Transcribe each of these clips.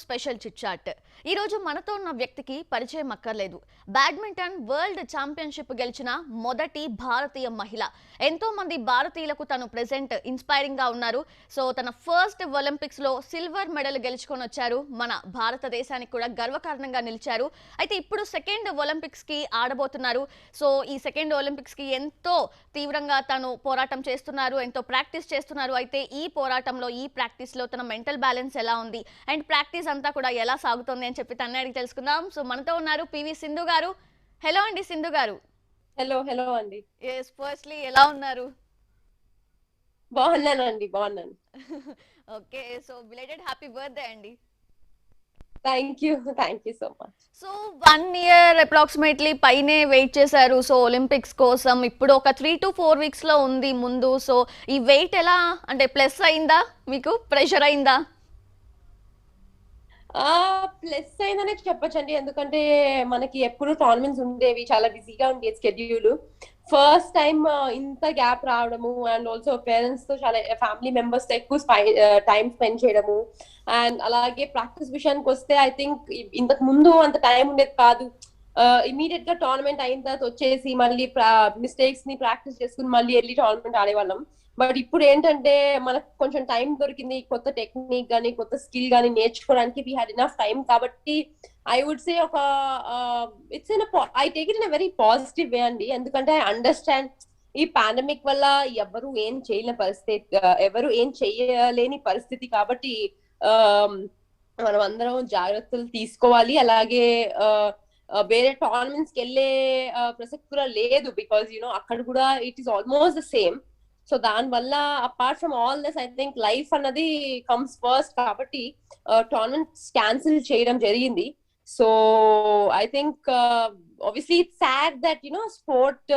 Special chit chat. ఈ రోజు మనతో ఉన్న వ్యక్తికి పరిచయం అక్కర్లేదు. బ్యాడ్మింటన్ వరల్డ్ ఛాంపియన్షిప్ గెలిచిన మొదటి భారతీయ మహిళ. ఎంతో మంది భారతీయులకు తను ప్రెజెంట్ ఇన్స్పైరింగ్ గా ఉన్నారు. సో తన ఫస్ట్ ఒలింపిక్స్ లో సిల్వర్ మెడల్ గెలుచుకొని వచ్చారు. మన భారతదేశానికి కూడా గర్వకారణంగా నిలిచారు. అయితే ఇప్పుడు సెకండ్ ఒలింపిక్స్ కి ఆడబోతున్నారు. సో ఈ సెకండ్ ఒలింపిక్స్ కి ఎంతో తీవ్రంగా తను పోరాటం చేస్తున్నారు, ఎంతో ప్రాక్టీస్ చేస్తున్నారు. అయితే ఈ పోరాటంలో ఈ ప్రాక్టీస్ లో తన మెంటల్ బ్యాలెన్స్ ఎలా ఉంది అండ్ ప్రాక్టీస్ అంతా కూడా ఎలా సాగుతుంది అని చెప్పి తన్నే అడిగి తెలుసుకుందాం. సో మనతో ఉన్నారు పివి సింధు గారు. హలో అండి సింధు గారు. హలో అండి. ఎస్, ఫస్ట్లీ ఎలా ఉన్నారు? బాగున్నానండి, బాగున్నాను. Okay, so belated happy birthday అండి. Thank you so much. So 1 year approximately పైనే వెయిట్ చేశారు. సో ఒలింపిక్స్ కోసం ఇప్పుడు ఒక 3 to 4 weeks లో ఉంది ముందు. సో ఈ వెయిట్ ఎలా అంటే ప్లస్ అయిందా, మీకు ప్రెషర్ అయిందా? ప్లస్ అయిందనే చెప్పొచ్చండి, ఎందుకంటే మనకి ఎప్పుడు టోర్నమెంట్స్ ఉండేవి, చాలా బిజీగా ఉండేది స్కెడ్యూల్. ఫస్ట్ టైం ఇంత గ్యాప్ రావడము అండ్ ఆల్సో పేరెంట్స్ తో చాలా ఫ్యామిలీ మెంబర్స్ తో ఎక్కువ టైం స్పెండ్ చేయడము అండ్ అలాగే ప్రాక్టీస్ విషయానికి వస్తే ఐ థింక్ ఇంతకు ముందు అంత టైం ఉండేది కాదు. ఇమీడియట్ గా టోర్నమెంట్ అయిన తర్వాత వచ్చేసి మళ్ళీ మిస్టేక్స్ ని ప్రాక్టీస్ చేసుకుని మళ్ళీ వెళ్ళి టోర్నమెంట్ ఆడేవాళ్ళం. బట్ ఇప్పుడు ఏంటంటే మనకు కొంచెం టైం దొరికింది, కొత్త టెక్నిక్ గానీ కొత్త స్కిల్ గానీ నేర్చుకోవడానికి వీ హ్యాడ్ ఇనఫ్ టైం. కాబట్టి ఐ వుడ్ సే ఒక it's in I take it in a very positive way అండి. ఎందుకంటే ఐ అండర్స్టాండ్ ఈ పాండమిక్ వల్ల ఎవరు ఏం చేయలేని పరిస్థితి, ఎవరు ఏం చేయలేని పరిస్థితి. కాబట్టి మనం అందరం జాగ్రత్తలు తీసుకోవాలి. అలాగే వేరే టోర్నమెంట్స్ కి వెళ్ళే ప్రసక్తి కూడా లేదు, బికాస్ అక్కడ కూడా it is almost the same. So దాని వల్ల apart from all this I think life అన్నది కమ్స్ ఫస్ట్. కాబట్టి టోర్నమెంట్స్ క్యాన్సిల్ చేయడం జరిగింది. So I think obviously it's sad that sport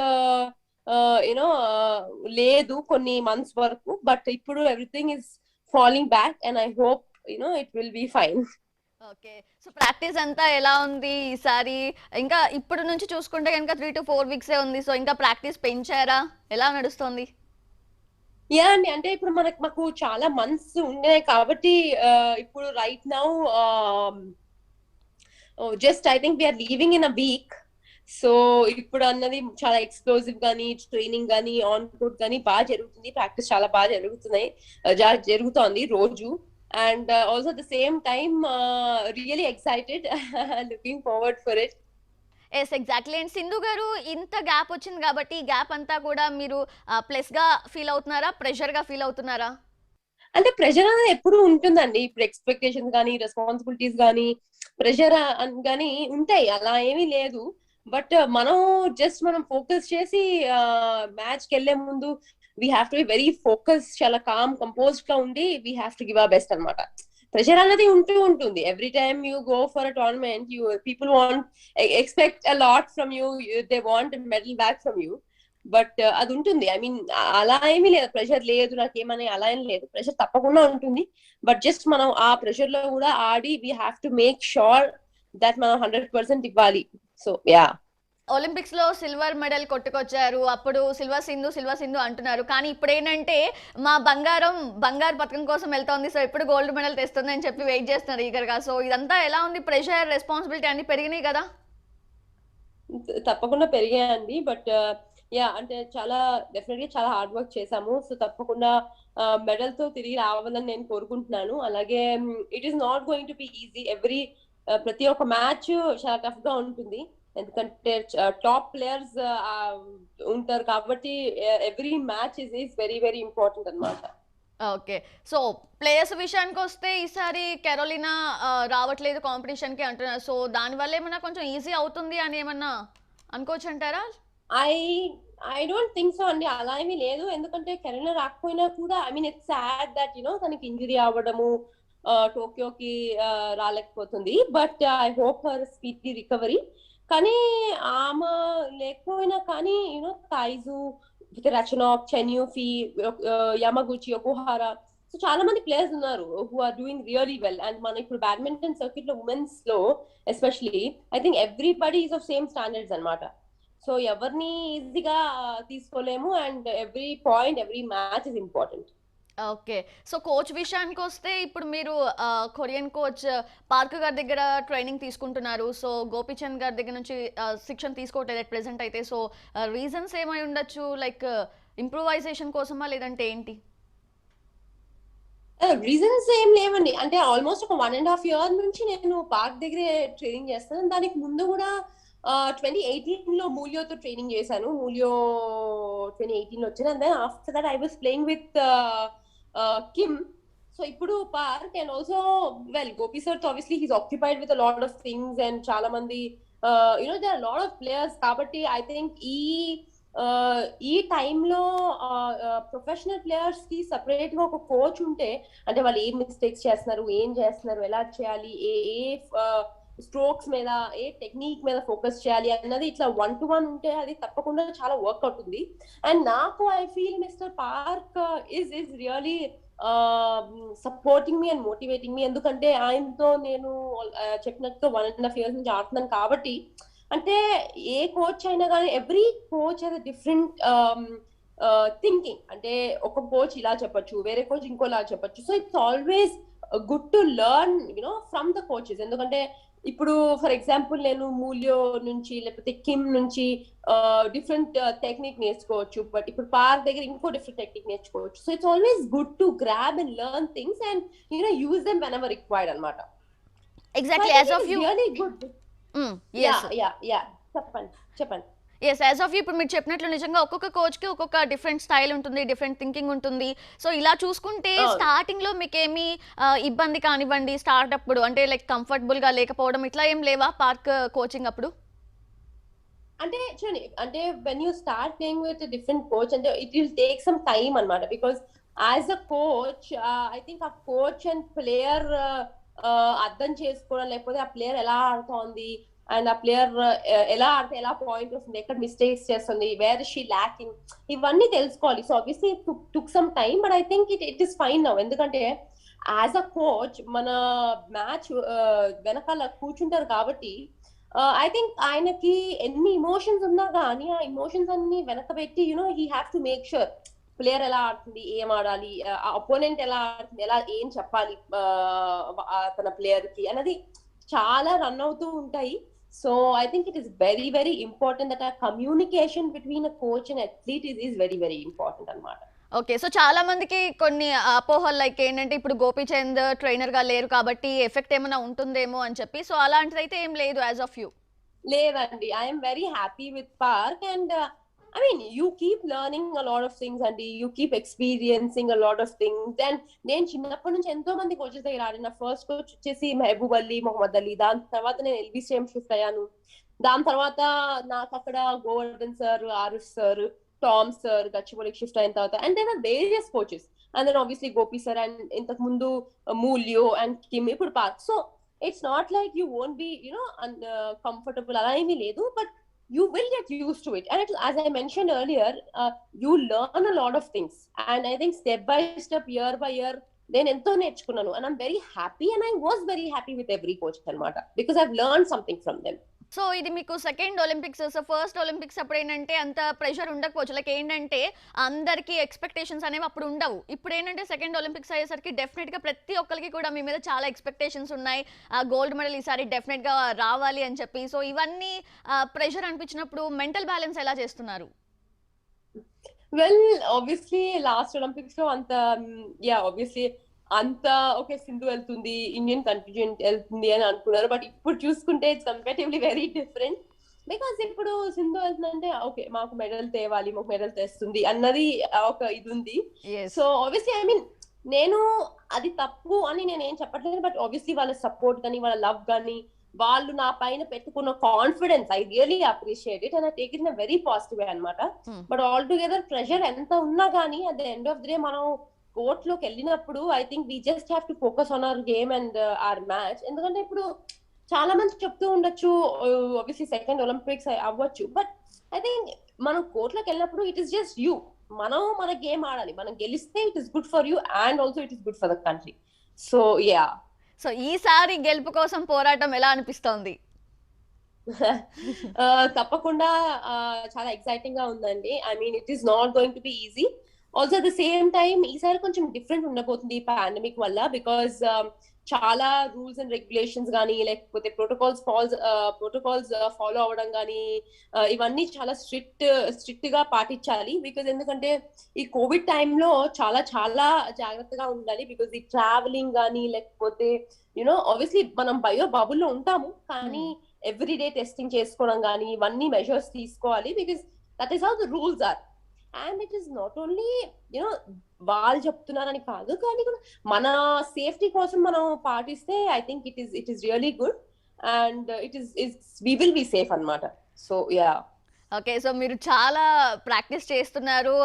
లేదు కొన్ని మంత్స్ వరకు. బట్ ఇప్పుడు everything is following back and I hope it will be fine. Okay, so practice అంతా ఎలా ఉంది ఈసారి? ఇంకా ఇప్పుడు నుంచి చూసుకుంటే కనుక 3 to 4 weeks ఉంది. సో ఇంకా ప్రాక్టీస్ పెంచారా, ఎలా నడుస్తుంది? యా అండి, అంటే ఇప్పుడు మాకు చాలా మంత్స్ ఉన్నాయి కాబట్టి ఇప్పుడు right now just I think we are leaving in a week. So ఇప్పుడు అన్నది చాలా ఎక్స్ప్లోజివ్ గానీ ట్రైనింగ్ గానీ ఆన్ కోర్ట్ గానీ బాగా జరుగుతుంది. ప్రాక్టీస్ చాలా బాగా జరుగుతోంది రోజు. And also at the same time really excited, looking forward for it. Yes, exactly. And Sindhu గారు, ఇంత గ్యాప్ వచ్చింది కాబట్టి ఈ గ్యాప్ అంతా కూడా మీరు ప్లస్ గా ఫీల్ అవుతున్నారా, ప్రెషర్ గా ఫీల్ అవుతున్నారా? అంటే ప్రెషర్ అనేది ఎప్పుడు ఉంటుందండి. ఇప్పుడు ఎక్స్పెక్టేషన్స్ కానీ రెస్పాన్సిబిలిటీస్ కానీ ప్రెషర్ కానీ ఉంటాయి, అలా ఏమీ లేదు. బట్ మనం ఫోకస్ చేసి మ్యాచ్ కి వెళ్లే ముందు we have to be very focus, చాలా కామ్ కంపోజ్డ్ గా ఉండి we have to give our best అనమాట. ప్రెషర్ అనేది ఉంటుంది. Every time you go for a tournament, people want expect a lot from you, they want medal back from you. But అది ఉంటుంది. I mean అలా ఏమీ లేదు, ప్రెషర్ లేదు నాకేమని అలా ఏం లేదు. ప్రెషర్ తప్పకుండా ఉంటుంది. బట్ జస్ట్ మనం ఆ ప్రెషర్ లో కూడా ఆడి we have to make sure that మనం 100% ఇవ్వాలి. సో యా, ఒలింపిక్స్ లో సిల్వర్ మెడల్ కొట్టుకొచ్చారు. అప్పుడు సిల్వర్ సింధు అంటున్నారు. కానీ ఇప్పుడు ఏంటంటే మా బంగారు పథకం కోసం వెళ్తోంది, సో ఎప్పుడు గోల్డ్ మెడల్ తెస్తుంది అని చెప్పి వెయిట్ చేస్తున్నారు ఈగర్గా. సో ఇదంతా ఎలా ఉంది? ప్రెషర్, రెస్పాన్సిబిలిటీ అన్ని పెరిగినాయి కదా? తప్పకుండా పెరిగాయండి. బట్ యా, అంటే డెఫినెట్లీ చాలా హార్డ్ వర్క్ చేశాము. సో తప్పకుండా మెడల్ తో తిరిగి రావాలని నేను కోరుకుంటున్నాను. అలాగే it is not going to be easy. ప్రతి ఒక్క మ్యాచ్ చాలా టఫ్ గా ఉంటుంది, ఎందుకంటే టాప్ ప్లేయర్స్ ఉంటారు కాబట్టి every match is very very important అనమాట. ఓకే, సో ప్లేయర్స్ విషయానికి వస్తే ఈసారి కెరోలినా రావట్లేదు కాంపిటీషన్ కి అంటున్నారు. సో దానివల్ల ఏమన్నా కొంచెం ఈజీ అవుతుంది అని ఏమన్నా అనుకోవచ్చు అంటారా? ఐ డోంట్ థింక్ సో అండి, అలా ఏమీ లేదు. ఎందుకంటే కెరోలినా రాకపోయినా కూడా I mean it's sad that తనకి ఇంజరీ అవ్వడము, టోక్యోకి రాలేకపోతుంది. But I hope her speedy recovery. కానీ ఆమె లేకపోయినా కానీ తాయిజు, రచనాక్, చెన్యూఫీ, యమగుచి, ఒకుహారా, సో చాలా మంది ప్లేయర్స్ ఉన్నారు who are doing really well. And మన ఇప్పుడు బ్యాడ్మింటన్ సర్క్యూట్ లో ఉమెన్స్ లో especially I think everybody is of same standards అనమాట. సో ఎవరిని ఈజీగా తీసుకోలేము. And every point, every match is important. Okay. So, coach విషయానికొస్తే ఇప్పుడు మీరు కొరియన్ కోచ్ పార్క్ గారి దగ్గర ట్రైనింగ్ తీసుకుంటున్నారు. సో, గోపీచంద్ గారి దగ్గర నుంచి శిక్షణ తీసుకోవట్లేదు అట్ ప్రెజెంట్ అయితే. సో, రీజన్స్ ఏమై ఉండొచ్చు? లైక్ ఇంప్రూవైజేషన్ కోసమా? లేదంటే ఏంటి? రీజన్స్ ఏం లేవండి. అంటే ఆల్మోస్ట్ ఒక 1½ ఇయర్ నుంచి నేను పార్క్ దగ్గరే ట్రైనింగ్ చేస్తాను. దానికి ముందు గూడా 2018లో మూలియోతో ట్రైనింగ్ చేశాను. మూలియో 2018లో వచ్చాను. And then after that I was playing with Kim. So ఇప్పుడు Park and also Gopi sir obviously he's occupied with a lot of things and చాలా మంది there are lot of players కాబట్టి ఐ థింక్ ఈ టైంలో professional players కి separate గా ఒక coach ఉంటే అంటే వాళ్ళు ఏం మిస్టేక్స్ చేస్తున్నారు, ఏం చేస్తున్నారు, ఎలా చేయాలి, ఏ స్ట్రోక్స్ మీద, ఏ టెక్నిక్ మీద ఫోకస్ చేయాలి అన్నది ఇట్లా 1-to-1 ఉంటే అది తప్పకుండా చాలా వర్క్ అవుతుంది. అండ్ నాకు I feel mister Park is really supporting me and motivating me. ఎందుకంటే ఆయనతో నేను చెప్పినట్టుగా 1½ ఇయర్స్ నుంచి ఆడుతున్నాను కాబట్టి అంటే ఏ కోచ్ అయినా కానీ every coach has different thinking. అంటే ఒక కోచ్ ఇలా చెప్పొచ్చు, వేరే కోచ్ ఇంకోలా చెప్పొచ్చు. So it's always good to learn from the coaches. ఎందుకంటే ఇప్పుడు ఫర్ ఎగ్జాంపుల్ నేను మూల్యో నుంచి లేకపోతే కిమ్ నుంచి డిఫరెంట్ టెక్నిక్ నేర్చుకోవచ్చు. బట్ ఇప్పుడు పార్క్ దగ్గర ఇంకో డిఫరెంట్ టెక్నిక్ నేర్చుకోవచ్చు. So it's always good to grab and learn things and use them whenever required అన్నమాట. Exactly as of you really good. చెప్పండి. ఎస్, యాజ్ ఆఫ్ యూ ఇప్పుడు మీరు చెప్పినట్లు నిజంగా ఒక్కొక్క కోచ్కి ఒక్కొక్క డిఫరెంట్ స్టైల్ ఉంటుంది, డిఫరెంట్ థింకింగ్ ఉంటుంది. సో ఇలా చూసుకుంటే స్టార్టింగ్లో మీకేమి ఇబ్బంది కానివ్వండి, స్టార్ట్ అప్పుడు అంటే లైక్ కంఫర్టబుల్గా లేకపోవడం ఇట్లా ఏం లేవా పార్క్ కోచింగ్ అప్పుడు? అంటే చూడండి, అంటే when you start playing with different coach అంటే it will take some time అన్నమాట. Because as a coach I think ఆ కోచ్ అండ్ ప్లేయర్ అర్థం చేసుకోవడం, లేకపోతే ఆ ప్లేయర్ ఎలా ఆడుతోంది అండ్ ఆ ప్లేయర్ ఎలా ఆడితే ఎలా పాయింట్ వస్తుంది, ఎక్కడ మిస్టేక్స్ చేస్తుంది, వేర్ షీ ల్యాకింగ్, ఇవన్నీ తెలుసుకోవాలి. So obviously took some time but I think it is fine now. ఎందుకంటే యాజ్ అ కోచ్ మన మ్యాచ్ వెనకాల కూర్చుంటారు కాబట్టి ఐ థింక్ ఆయనకి ఎన్ని ఇమోషన్స్ ఉన్నా కానీ ఆ ఇమోషన్స్ అన్ని వెనక పెట్టి he have to make sure player ఎలా ఆడుతుంది, ఏం ఆడాలి, అపోనెంట్ ఎలా ఆడుతుంది, ఎలా ఏం చెప్పాలి తన ప్లేయర్ కి అన్నది చాలా రన్ అవుతూ ఉంటాయి. So I think it is very very important that ఆ communication between a coach and athlete is very very important అన్నమాట. ఓకే. సో చాలా మందికి కొన్ని అపోహలు లైక్ ఏంటంటే ఇప్పుడు గోపీచంద్ ట్రైనర్ గా లేరు కాబట్టి ఎఫెక్ట్ ఏమైనా ఉంటుందేమో అని చెప్పి. సో అలాంటిదైతే ఏం లేదు యాజ్ ఆఫ్ యూ. లేదండి, I'm very happy with park and I mean, you keep learning a lot of things and you keep experiencing a lot of things. And నేను చిన్నప్పటి నుంచి ఎంతో మంది కోచెస్ దగ్గర ఆడిన. ఫస్ట్ కోచ్ వచ్చేసి మెహబూబ్ అలీ, మొహమ్మద్ అలీ. దాని తర్వాత నేను ఎల్బీసీఎం షిఫ్ట్ అయ్యాను. దాని తర్వాత నాకు అక్కడ Govardhan sir, Aarush sir, Tom sir గచ్చిబౌలికి షిఫ్ట్ అయిన తర్వాత and there are various coaches and then obviously Gopi sir and ఇంతకు ముందు మూల్యో అండ్ కిమ్, ఇప్పుడు Park. So it's not like you won't be comfortable అలా ఏమీ లేదు. But you will get used to it and as I mentioned earlier you learn a lot of things and I think step by step, year by year నేను ఎంతో నేర్చుకున్నాను and I'm very happy and I was very happy with every coach అన్నమాట because I've learned something from them. So ఇది మీకు second Olympics. So first Olympics అప్పుడు ఏంటంటే అంత pressure ఉండకపోవచ్చు. లైక్ ఏంటంటే అందరికీ ఎక్స్పెక్టేషన్స్ అనేవి అప్పుడు ఉండవు. ఇప్పుడు ఏంటంటే సెకండ్ ఒలింపిక్స్ అయ్యేసరికి డెఫినెట్గా ప్రతి ఒక్కరికి కూడా మీ మీద చాలా ఎక్స్పెక్టేషన్స్ ఉన్నాయి. గోల్డ్ మెడల్ ఈసారి డెఫినెట్గా రావాలి అని చెప్పి. సో ఇవన్నీ ప్రెషర్ అనిపించినప్పుడు మెంటల్ బ్యాలెన్స్ ఎలా చేస్తున్నారు? వెల్ ఆబ్వియస్లీ లాస్ట్ ఒలింపిక్స్ లో అంత ఆబ్వియస్లీ అంత ఓకే సింధు వెళ్తుంది, ఇండియన్ కంటింజెంట్ వెళ్తుంది అని అనుకున్నారు. బట్ ఇప్పుడు చూసుకుంటే it's comparatively very different. Because ఇప్పుడు సింధు వెళ్తుందంటే ఓకే మాకు మెడల్ తేవాలి, మాకు మెడల్ తెస్తుంది అన్నది ఒక ఇది ఉంది. సో ఆబ్వియస్లీ ఐ మీన్ నేను అది తప్పు అని నేను ఏం చెప్పట్లేదు. బట్ ఆబ్వియస్లీ వాళ్ళ సపోర్ట్ కానీ వాళ్ళ లవ్ కానీ వాళ్ళు నా పైన పెట్టుకున్న confidence I really appreciate it and I take it in a very positive way అన్నమాట. బట్ ఆల్ టుగెదర్ ప్రెషర్ ఎంత ఉన్నా కానీ at the end of the day మనం కోర్ట్ లోకి వెళ్ళినప్పుడు I think we just have to focus on hour game and hour match. ఎందుకంటే ఇప్పుడు చాలా మంది చెప్తూ ఉండొచ్చు ఆబ్వియస్లీ సెకండ్ ఒలింపిక్స్ అవ్వచ్చు. బట్ ఐ థింక్ మనం కోర్టులోకి వెళ్ళినప్పుడు ఇట్ ఇస్ జస్ట్ యూ, మనం మన గేమ్ ఆడాలి. మనం గెలిస్తే it is good for you and also it is good for the country. So yeah. So ఈసారి గెలుపు కోసం పోరాటం ఎలా అనిపిస్తోంది? తప్పకుండా చాలా ఎక్సైటింగ్ గా ఉందండి. I mean it is not going to be easy. Also at the same time ఈసారి కొంచెం డిఫరెంట్ ఉండబోతుంది ఈ పాండమిక్ వల్ల, బికాస్ చాలా రూల్స్ అండ్ రెగ్యులేషన్స్ కానీ లేకపోతే ప్రోటోకాల్స్ ఫాలో అవ్వడం కానీ ఇవన్నీ చాలా స్ట్రిక్ట్ గా పాటించాలి. బికాస్ ఎందుకంటే ఈ కోవిడ్ టైంలో చాలా చాలా జాగ్రత్తగా ఉండాలి. బికాస్ ఈ ట్రావెలింగ్ కానీ లేకపోతే ఆబ్వియస్లీ మనం బయో బబుల్లో ఉంటాము, కానీ ఎవ్రీడే టెస్టింగ్ చేసుకోవడం కానీ ఇవన్నీ మెజర్స్ తీసుకోవాలి. Because that is how the rules are. And it is not only వాళ్ళు చెప్తున్నారని కాదు, కానీ మన సేఫ్టీ కోసం మనం పాటిస్తే I think it is really good and we will be safe అన్నమాట. So yeah. ఓకే, సో మీరు చాలా ప్రాక్టీస్ చేస్తున్నారు.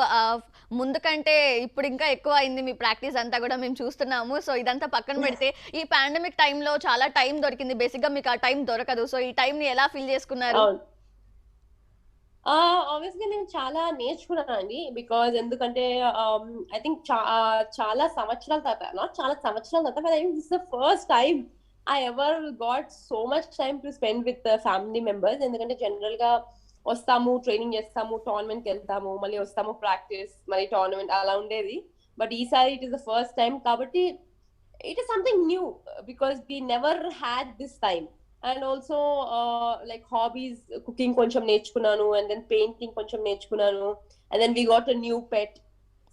ముందు కంటే ఇప్పుడు ఇంకా ఎక్కువ అయింది మీ ప్రాక్టీస్ అంతా కూడా మేము చూస్తున్నాము. సో ఇదంతా పక్కన పెడితే ఈ పాండమిక్ టైంలో చాలా టైం దొరికింది. బేసిక్గా మీకు ఆ టైం దొరకదు. సో ఈ టైంని ఎలా ఫీల్ చేసుకున్నారు? ఆబ్వియస్లీ నేను చాలా నేర్చుకున్నాను అండి. బికాజ్ ఎందుకంటే ఐ థింక్ చాలా సంవత్సరాల తర్వాత, నాట్ చాలా సంవత్సరాల తర్వాత, but I think this the first time I ever got so much time to spend with family members. ఎందుకంటే జనరల్ గా వస్తాము, ట్రైనింగ్ చేస్తాము, టోర్నమెంట్ కి వెళ్తాము, మళ్ళీ వస్తాము ప్రాక్టీస్, మళ్ళీ టోర్నమెంట్ అలా ఉండేది. బట్ ఈసారి it is the first time కాబట్టి it is something new because we never had this time. And also like hobbies, cooking కొంచెం నేర్చుకున్నాను, అండ్ దెన్ పెయింటింగ్ కొంచెం నేర్చుకున్నాను, and then we got a new pet.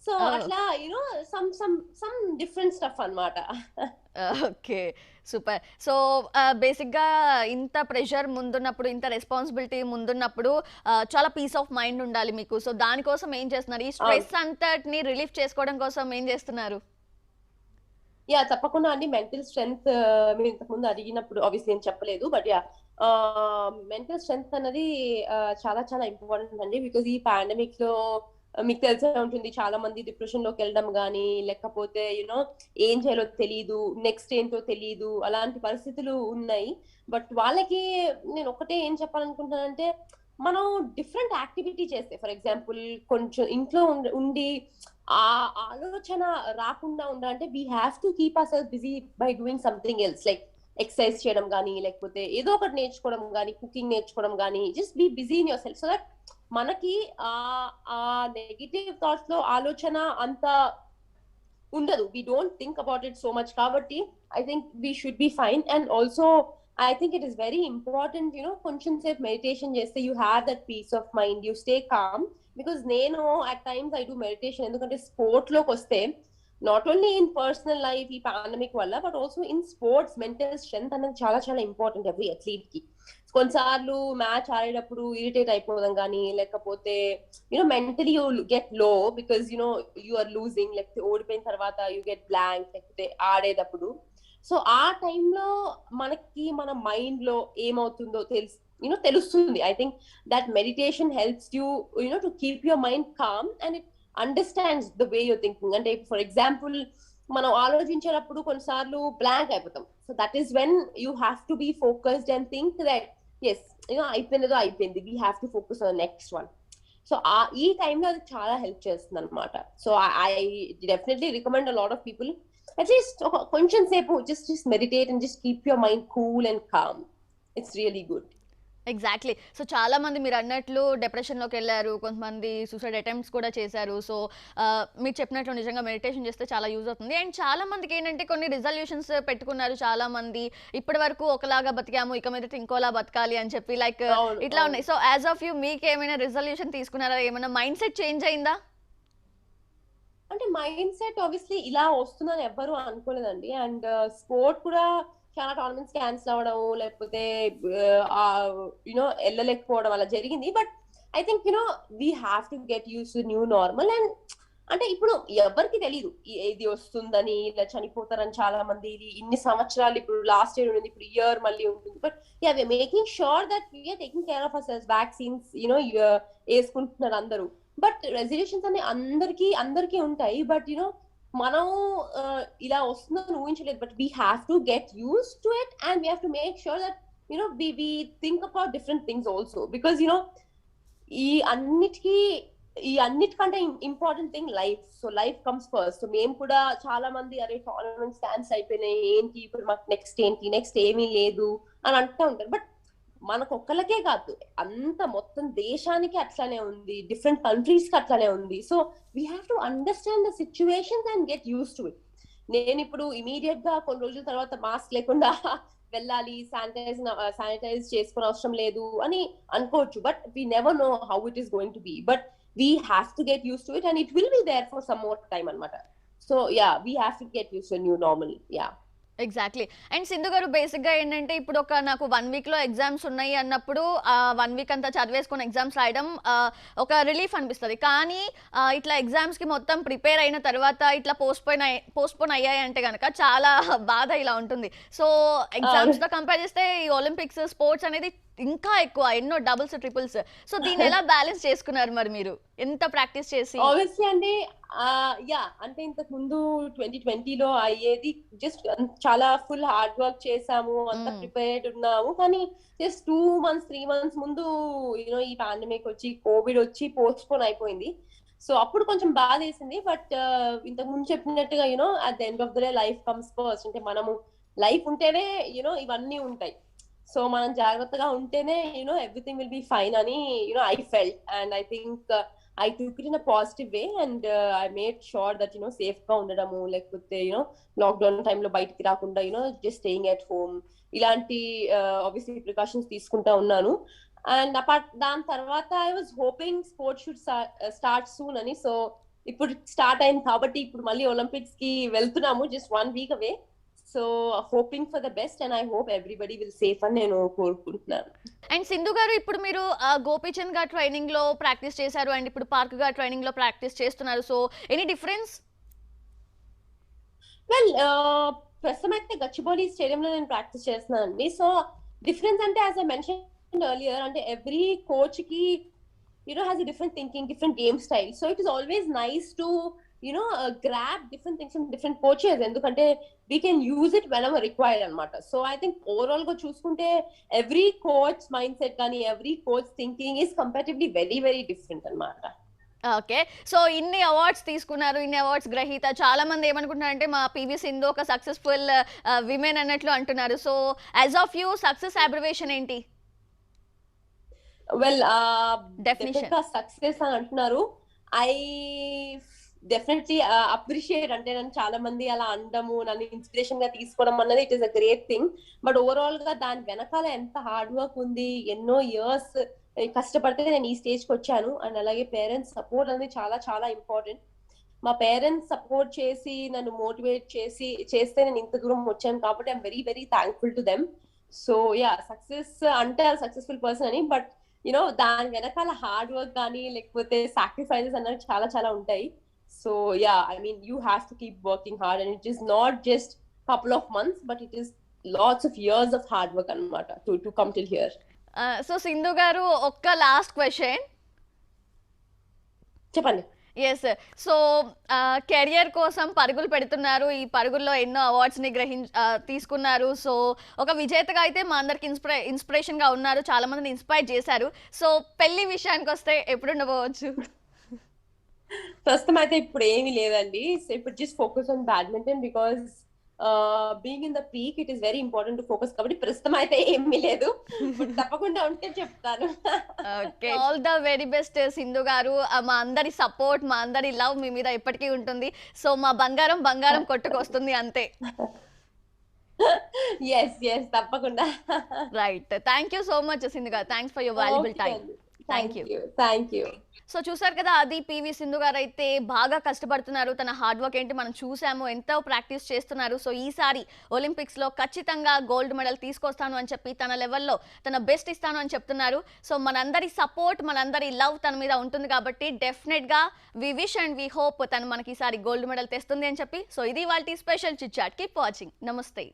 So అట్లా some different stuff అన్నమాట. Okay, super. So బేసిక్గా ఇంత pressure ముందున్నప్పుడు, ఇంత responsibility ముందున్నప్పుడు చాలా పీస్ ఆఫ్ మైండ్ ఉండాలి మీకు. సో దానికోసం ఏం చేస్తున్నారు? ఈ స్ట్రెస్ అంతటిని రిలీఫ్ చేసుకోవడం కోసం ఏం చేస్తున్నారు? యా, తప్పకుండా అండి. మెంటల్ స్ట్రెంగ్త్ మీరు ఇంతకుముందు అడిగినప్పుడు ఆబ్వియస్లీ నేను చెప్పలేదు, బట్ యా, మెంటల్ స్ట్రెంగ్త్ అన్నది చాలా చాలా ఇంపార్టెంట్ అండి. బికాజ్ ఈ పాండమిక్ లో మీకు తెలిసే ఉంటుంది, చాలా మంది డిప్రెషన్ లోకి వెళ్ళడం కానీ, లేకపోతే ఏం చేయాలో తెలియదు, నెక్స్ట్ ఏంటో తెలియదు, అలాంటి పరిస్థితులు ఉన్నాయి. బట్ వాళ్ళకి నేను ఒకటే ఏం చెప్పాలనుకుంటున్నానంటే, మనం డిఫరెంట్ యాక్టివిటీ చేస్తే, ఫర్ ఎగ్జాంపుల్ కొంచెం ఇంట్లో ఉండి ఆ ఆలోచన రాకుండా ఉండాలంటే we have to keep our self busy by doing something else, like exercise చేయడం కానీ, లేకపోతే ఏదో ఒకటి నేర్చుకోవడం కానీ, కుకింగ్ నేర్చుకోవడం కానీ, just be busy in yourself. So that మనకి ఆ నెగిటివ్ థాట్స్ లో ఆలోచన అంత ఉండదు. We don't think about it so much. కాబట్టి I think we should be fine. And also I think it is very important, కొంచెం సేపు meditation చేస్తే you have that peace of mind, you stay calm. Because నేను at times I do meditation, ఎందుకంటే sport లోకి వస్తే not only in personal life ఈ pandemic వల్ల, but also in sports mental strength అనేది చాలా చాలా ఇంపార్టెంట్ ఎవ్రీ అథ్లీట్ కి. కొన్నిసార్లు మ్యాచ్ ఆడేటప్పుడు ఇరిటేట్ అయిపోవడం కానీ, లేకపోతే మెంటలీ యూ గెట్ లో బికాస్ యూ ఆర్ లూజింగ్, లేకపోతే ఓడిపోయిన తర్వాత యూ గెట్ బ్లాంక్, లేకపోతే ఆడేటప్పుడు. సో ఆ టైంలో మనకి మన మైండ్ లో ఏమవుతుందో తెలుస్తుంది. I think that meditation helps you to keep your mind calm and it understands the way your thinking. అంటే ఫర్ ఎగ్జాంపుల్ మనం ఆలోచించేటప్పుడు కొన్నిసార్లు బ్లాంక్ అయిపోతాం. So that is when you have to be focused and think that ఎస్ అయిపోయిందో అయిపోయింది, we have to focus on next one. So ఈ టైంలో అది చాలా హెల్ప్ చేస్తుంది అనమాట. So I definitely recommend a lot of people at least కొంచెం సేపు just meditate and just keep your mind cool and calm. It's really good. Exactly. So చాలా మంది మీరు అన్నట్లు డిప్రెషన్లోకి వెళ్ళారు, కొంతమంది సూసైడ్ అటెంప్ట్స్ కూడా చేశారు. సో మీరు చెప్పినట్లు నిజంగా మెడిటేషన్ చేస్తే చాలా యూజ్ అవుతుంది. అండ్ చాలా మందికి ఏంటంటే కొన్ని రిజల్యూషన్స్ పెట్టుకున్నారు చాలా మంది. ఇప్పటి వరకు ఒకలాగా బతికాము, ఇక మీద ఇంకోలా బతకాలి అని చెప్పి, లైక్ ఇట్లా ఉన్నాయి. సో యాజ్ ఆఫ్ యూ మీకు ఏమైనా రిజల్యూషన్ తీసుకున్నారా? ఏమైనా మైండ్ సెట్ చేంజ్ అయిందా? అంటే మైండ్ సెట్ ఆబ్వియస్లీ ఇలా వస్తుందని ఎవ్వరూ అనుకోలేదండి. అండ్ స్పోర్ట్ కూడా చాలా టోర్నమెంట్స్ క్యాన్సిల్ అవ్వడం, లేకపోతే వెళ్ళలేకపోవడం అలా జరిగింది. But I think we have to get used to new normal. And అంటే ఇప్పుడు ఎవరికి తెలియదు ఇది వస్తుందని, ఇలా చనిపోతారని చాలా మంది. ఇది ఇన్ని సంవత్సరాలు, ఇప్పుడు లాస్ట్ ఇయర్ ఉంది, ఇప్పుడు ఇయర్ మళ్ళీ ఉంటుంది. But yeah, we are making sure that we are taking care of our selves. Vaccines వేసుకుంటున్నారు అందరూ. బట్ రెజల్యూషన్స్ అన్ని అందరికీ ఉంటాయి. బట్ మనం ఇలా వస్తుందని ఊహించలేదు. But we have to get used to it and we have to make sure that we think about different things also. Because ఈ అన్నిటికంటే important thing life. So life comes first. So మేము కూడా చాలా మంది అరే టోర్నమెంట్స్ క్యాన్సిల్ అయిపోయినాయి, ఏంటి ఇప్పుడు మాకు నెక్స్ట్ ఏమీ లేదు అని అంటూ ఉంటారు. బట్ మనకొక్కళ్ళకే కాదు, అంత మొత్తం దేశానికి అట్లానే ఉంది, డిఫరెంట్ కంట్రీస్ కి అట్లానే ఉంది. So we have to understand the situations and get used to it. నేను ఇప్పుడు ఇమీడియట్ గా కొన్ని రోజుల తర్వాత మాస్క్ లేకుండా వెళ్ళాలి, శానిటైజ్ చేసుకునే అవసరం లేదు అని అనుకోవచ్చు. But we never know how it is going to be. But we have to get used to it and it will be there for some more time అనమాట. So yeah, we have to get used to new normal. Yeah, exactly. And Sindhu గారు, బేసిక్గా ఏంటంటే ఇప్పుడు నాకు 1 వీక్లో exams ఉన్నాయి అన్నప్పుడు 1 week అంతా చదివేసుకొని ఎగ్జామ్స్ రాయడం ఒక రిలీఫ్ అనిపిస్తుంది. కానీ ఇట్లా ఎగ్జామ్స్కి మొత్తం ప్రిపేర్ అయిన తర్వాత ఇట్లా పోస్ట్పోన్ అయ్యాయి అంటే కనుక చాలా బాధ ఇలా ఉంటుంది. సో ఎగ్జామ్స్తో కంపేర్ చేస్తే ఈ ఒలింపిక్స్ స్పోర్ట్స్ అనేది ఇంకా ఎక్కువ, ఎన్నో డబుల్స్ ట్రిపుల్స్. సో దీన్ని ఎలా బ్యాలెన్స్ చేసుకున్నారు మరి మీరు, ఎంత ప్రాక్టీస్ చేసి? ఆబ్వియస్లీ అండి. యా, అంటే ఇంతకు ముందు 2020లో అయ్యేది జస్ట్ చాలా ఫుల్ హార్డ్ వర్క్ చేసాము, అంత ప్రిపేర్డ్ ఉన్నాము. కానీ జస్ట్ 2 months 3 months ముందు యూనో ఈ పాండమిక్ వచ్చి, కోవిడ్ వచ్చి పోస్ట్పోన్ అయిపోయింది. సో అప్పుడు కొంచెం బాధ వేసింది. బట్ ఇంతకు ముందు చెప్పినట్టుగా you know at the end of the day life comes first. అంటే మనము లైఫ్ ఉంటేనే యూనో ఇవన్నీ ఉంటాయి. సో మనం జాగ్రత్తగా ఉంటేనే you know everything will be fine అని you know I felt. And I think I took it in a positive way and I made sure that you know safe గా ఉండడము, లేకపోతే యూనో లాక్డౌన్ టైంలో బయటికి రాకుండా you know just staying at home, ఇలాంటి obviously precautions తీసుకుంటా ఉన్నాను. అండ్ అపార్ట్ దాని తర్వాత I was hoping sports should start soon అని. సో ఇప్పుడు స్టార్ట్ అయింది కాబట్టి ఇప్పుడు మళ్ళీ ఒలింపిక్స్ కి వెళ్తున్నాము, just 1 week away. So hoping for the best and I hope everybody will safe అని నేను కోరుకుంటున్నాను. అండ్ సింధు గారు, ఇప్పుడు మీరు గోపీచంద్ గారు ట్రైనింగ్ లో ప్రాక్టీస్ చేశారు అండ్ ఇప్పుడు పార్క్ గారు ట్రైనింగ్ లో ప్రాక్టీస్ చేస్తున్నారు. So any difference? వెల్, ప్రస్తుతం అయితే గచ్చిబౌలి స్టేడియంలో నేను ప్రాక్టీస్ చేస్తున్నానండి. సో డిఫరెన్స్ అంటే యాజ్ ఐ మెన్షన్ ఎర్లియర్, అంటే ఎవ్రీ కోచ్ కి has a different thinking, different game style. So it is always nice to grab different things from different coaches, ఎందుకంటే we can use it whenever required anamata. So I think overall గా చూసుకుంటే every coach mindset కానీ every coach thinking is comparatively very very different anamata. Okay. So ఇన్ని awards తీసుకున్నారు, ఇన్ని awards గ్రహీత. చాలా మంది ఏమనుకుంటున్నారంటే మా పివి సింధు ఒక సక్సెస్ఫుల్ విమెన్ అన్నట్లు అంటున్నారు. So as of you success abbreviation ఏంటి? వెల్, డెఫినిషన్ సక్సెస్ అని అంటున్నారు. I definitely appreciate. అంటే నన్ను చాలా మంది అలా అనడము, నన్ను ఇన్స్పిరేషన్ గా తీసుకోవడం అన్నది it is a great thing. But overall గా దాని వెనకాల ఎంత హార్డ్ వర్క్ ఉంది, ఎన్నో ఇయర్స్ కష్టపడితే నేను ఈ స్టేజ్ కి వచ్చాను. అండ్ అలాగే పేరెంట్స్ సపోర్ట్ అనేది చాలా చాలా ఇంపార్టెంట్. మా పేరెంట్స్ సపోర్ట్ చేసి నన్ను మోటివేట్ చేస్తే నేను ఇంత దూరం వచ్చాను కాబట్టి I'm very very thankful to them. So yeah, success అంటే సక్సెస్ఫుల్ పర్సన్ అని, బట్ దాని వెనకాల హార్డ్ వర్క్ కానీ లేకపోతే సాక్రిఫైసెస్ అన్నవి చాలా చాలా ఉంటాయి. So yeah, I mean you have to keep working hard and it is not just couple of months, but it is lots of years of hard work anamata to come till here. So Sindhu గారు, ఒక్క last question చెప్పండి. Yes. So career కోసం పరుగులు పెడుతున్నారు, ఈ పరుగుల్లో ఎన్నో అవార్డ్స్ని తీసుకున్నారు. So ఒక విజేతగా అయితే మా అందరికి ఇన్స్పిరేషన్గా ఉన్నారు, చాలా మందిని ఇన్స్పైర్ చేశారు. సో పెళ్లి విషయానికి వస్తే ఎప్పుడు ఉండబోవచ్చు? ప్రస్తుతం అయితే ఇప్పుడు ఏమీ లేదండి. సో ఇప్పుడు just focus on badminton because being in the peak it is very important to focus. కాబట్టి ప్రస్తుతం అయితే ఏమీ లేదు, తప్పకుండా ఉంటే చెప్తాను. Okay, all the very best Sindhu గారు. మా అందరి సపోర్ట్, మా అందరి లవ్ మీ మీద ఎప్పటికీ ఉంటుంది. సో మా బంగారం కొట్టుకొస్తుంది అంతే. ఎస్ ఎస్, తప్పకుండా. Right, thank you so much Sindhu గారు. Thanks for your valuable time. Thank you. So చూసారు కదా, అది పివి సింధు గారు అయితే బాగా కష్టపడుతున్నారు. తన హార్డ్ వర్క్ ఏంటి మనం చూసాము, ఎంతో ప్రాక్టీస్ చేస్తున్నారు. సో ఈసారి ఒలింపిక్స్లో ఖచ్చితంగా గోల్డ్ మెడల్ తీసుకొస్తాను అని చెప్పి తన లెవెల్లో తన బెస్ట్ ఇస్తాను అని చెప్తున్నారు. సో మనందరి సపోర్ట్, మనందరి లవ్ తన మీద ఉంటుంది కాబట్టి డెఫినెట్గా we wish and we hope తను మనకి ఈసారి గోల్డ్ మెడల్ తెస్తుంది అని చెప్పి. సో ఇది వాళ్ళ special chit chat. Keep watching. నమస్తే.